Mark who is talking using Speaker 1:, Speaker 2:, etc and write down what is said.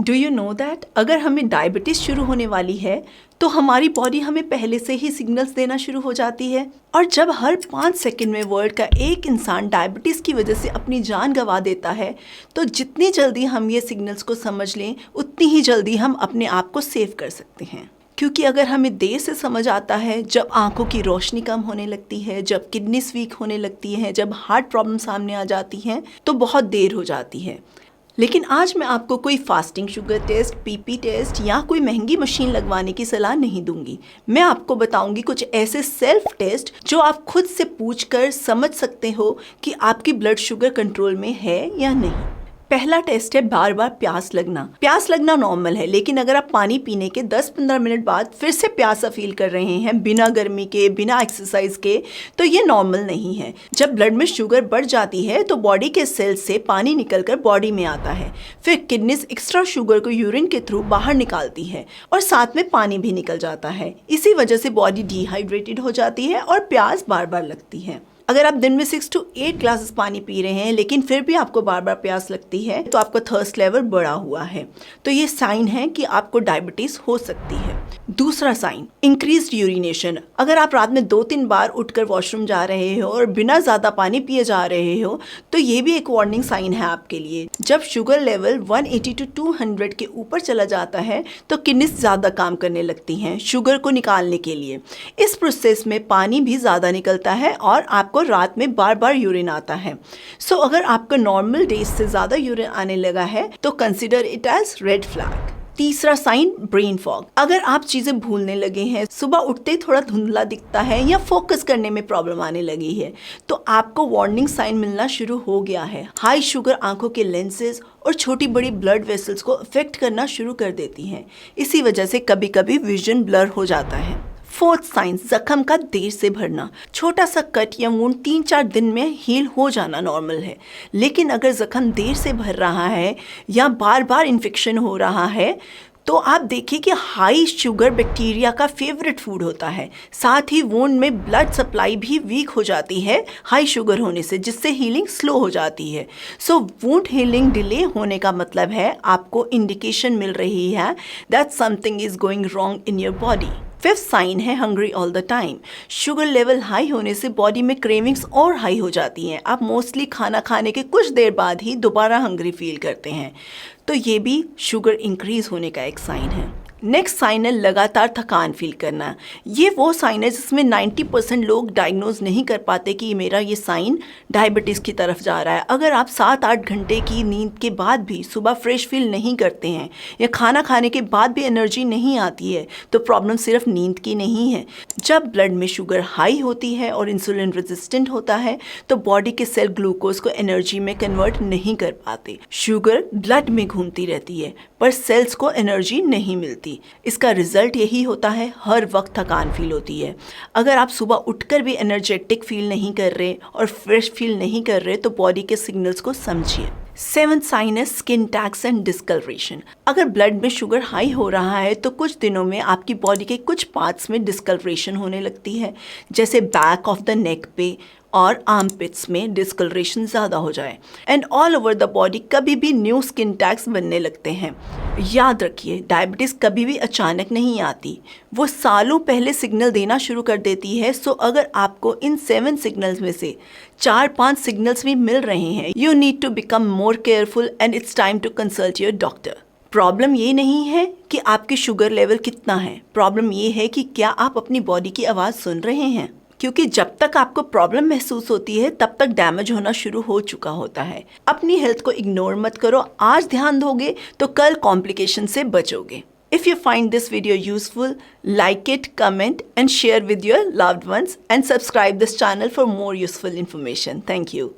Speaker 1: Do you know that अगर हमें diabetes शुरू होने वाली है तो हमारी बॉडी हमें पहले से ही सिग्नल्स देना शुरू हो जाती है। और जब हर 5 सेकंड में वर्ल्ड का एक इंसान डायबिटीज़ की वजह से अपनी जान गंवा देता है, तो जितनी जल्दी हम ये सिग्नल्स को समझ लें उतनी ही जल्दी हम अपने आप को सेव कर सकते हैं। क्योंकि अगर हमें देर से समझ आता है, जब आंखों की रोशनी कम होने लगती है, जब किडनीज वीक होने लगती हैं, जब हार्ट प्रॉब्लम सामने आ जाती हैं, तो बहुत देर हो जाती है। लेकिन आज मैं आपको कोई fasting sugar test, PP test या कोई महंगी मशीन लगवाने की सलाह नहीं दूंगी। मैं आपको बताऊंगी कुछ ऐसे सेल्फ टेस्ट जो आप खुद से पूछकर समझ सकते हो कि आपकी ब्लड शुगर कंट्रोल में है या नहीं। पहला टेस्ट है बार बार प्यास लगना। प्यास लगना नॉर्मल है, लेकिन अगर आप पानी पीने के 10-15 मिनट बाद फिर से प्यासा फील कर रहे हैं बिना गर्मी के, बिना एक्सरसाइज के, तो ये नॉर्मल नहीं है। जब ब्लड में शुगर बढ़ जाती है तो बॉडी के सेल्स से पानी निकलकर बॉडी में आता है, फिर किडनीज एक्स्ट्रा शुगर को यूरिन के थ्रू बाहर निकालती है और साथ में पानी भी निकल जाता है। इसी वजह से बॉडी डिहाइड्रेटेड हो जाती है और प्यास बार बार लगती है। अगर आप दिन में 6 to 8 ग्लासेस पानी पी रहे हैं लेकिन फिर भी आपको बार बार प्यास लगती है, तो आपका थर्स्ट लेवल बढ़ा हुआ है, तो ये साइन है कि आपको डायबिटीज हो सकती है। दूसरा साइन, इंक्रीज्ड यूरिनेशन। अगर आप रात में 2-3 बार उठकर वॉशरूम जा रहे हो और बिना ज़्यादा पानी पिए जा रहे हो, तो ये भी एक वार्निंग साइन है आपके लिए। जब शुगर लेवल 180 to 200 के ऊपर चला जाता है तो किडनीज ज़्यादा काम करने लगती हैं शुगर को निकालने के लिए। इस प्रोसेस में पानी भी ज़्यादा निकलता है और आपको रात में बार बार यूरिन आता है। सो अगर आपका नॉर्मल डेज से ज़्यादा यूरिन आने लगा है तो consider it as red flag. तीसरा साइन, ब्रेन फॉग। अगर आप चीज़ें भूलने लगे हैं, सुबह उठते ही थोड़ा धुंधला दिखता है या फोकस करने में प्रॉब्लम आने लगी है, तो आपको वार्निंग साइन मिलना शुरू हो गया है। हाई शुगर आंखों के लेंसेज और छोटी बड़ी ब्लड वेसल्स को अफेक्ट करना शुरू कर देती हैं। इसी वजह से कभी कभी विजन ब्लर हो जाता है। फोर्थ साइन, जख्म का देर से भरना। छोटा सा कट या वुंड 3-4 दिन में हील हो जाना नॉर्मल है, लेकिन अगर जख्म देर से भर रहा है या बार बार इन्फेक्शन हो रहा है, तो आप देखिए कि हाई शुगर बैक्टीरिया का फेवरेट फूड होता है। साथ ही वुंड में ब्लड सप्लाई भी वीक हो जाती है हाई शुगर होने से, जिससे हीलिंग स्लो हो जाती है। सो वुंड हीलिंग डिले होने का मतलब है आपको इंडिकेशन मिल रही है that something is going wrong in your body. Fifth sign है hungry all the time. Sugar level high होने से बॉडी में क्रेविंग्स और हाई हो जाती हैं। आप मोस्टली खाना खाने के कुछ देर बाद ही दोबारा हंग्री फील करते हैं, तो ये भी शुगर इंक्रीज होने का एक साइन है। नेक्स्ट साइन है लगातार थकान फील करना। ये वो साइन है जिसमें 90% लोग डायग्नोज नहीं कर पाते कि मेरा ये साइन डायबिटीज़ की तरफ जा रहा है। अगर आप 7-8 घंटे की नींद के बाद भी सुबह फ्रेश फील नहीं करते हैं या खाना खाने के बाद भी एनर्जी नहीं आती है, तो प्रॉब्लम सिर्फ नींद की नहीं है। जब ब्लड में शुगर हाई होती है और इंसुलिन रेजिस्टेंट होता है, तो बॉडी के सेल ग्लूकोज को एनर्जी में कन्वर्ट नहीं कर पाते। शुगर ब्लड में घूमती रहती है पर सेल्स को एनर्जी नहीं मिलती। इसका रिजल्ट यही होता है, हर वक्त थकान फील होती है। अगर आप सुबह उठकर भी एनर्जेटिक फील नहीं कर रहे और फ्रेश फील नहीं कर रहे, तो बॉडी के सिग्नल्स को समझिए। 7th साइन है स्किन टैक्स एंड डिस्कलरेशन। अगर ब्लड में शुगर हाई हो रहा है तो कुछ दिनों में आपकी बॉडी के कुछ पार्ट्स में डिस्कलरेशन होने लगती है, जैसे बैक ऑफ द नेक पे और आर्मपिट्स में डिस्कलरेशन ज़्यादा हो जाए, and all over the body कभी भी न्यू स्किन टैग्स बनने लगते हैं। याद रखिए, डायबिटीज़ कभी भी अचानक नहीं आती, वो सालों पहले सिग्नल देना शुरू कर देती है। सो अगर आपको इन 7 सिग्नल्स में से 4-5 सिग्नल्स भी मिल रहे हैं, you need to become more careful and it's time to consult your doctor. Problem ये नहीं है कि आपकी शुगर लेवल कितना है, प्रॉब्लम ये है कि क्या आप अपनी बॉडी की आवाज़ सुन रहे हैं। क्योंकि जब तक आपको प्रॉब्लम महसूस होती है तब तक डैमेज होना शुरू हो चुका होता है। अपनी हेल्थ को इग्नोर मत करो। आज ध्यान दोगे तो कल कॉम्प्लिकेशन से बचोगे। If you find this video useful, like it, comment and share with your loved ones and subscribe this channel for more useful information. Thank you.